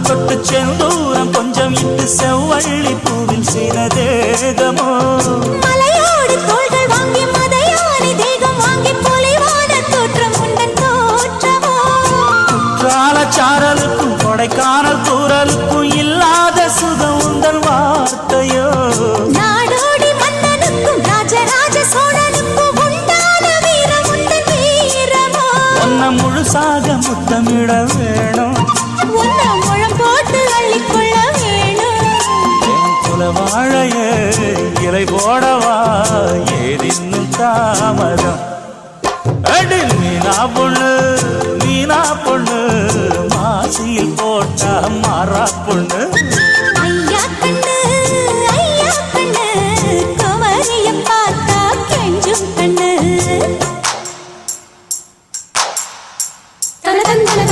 தொட்டு செந்தூரம் கொஞ்சம் இட்டு செவ்வள்ளி பூவில் செய்த தேகமோ மலையோடு தோள்கள் வாங்கி மதையானி தேகம் வாங்கி பொலிவான தோற்றம் உண்டன் தோற்றமோ குற்றால சாரலுக்கும் கொடைக்கானல் தூரலுக்கும் இல்லாத சுகம் உந்தன் வார்த்தையோ நாடோடி மன்னனுக்கும் ராஜராஜ சோழனுக்கும் உண்டான வீரம் உண்டன் வீரமோ உன்னை முழுசாக முத்தமிட வேணும் உன்னை முழம் போட்டு அள்ளிக்கொள்ள வேணும் என் குல வாழையே இலை போடவா ஏதின்னும் தாமதம் அடி மீனா பொண்ணு மாசியில் போட்டா மாறா பொண்ணு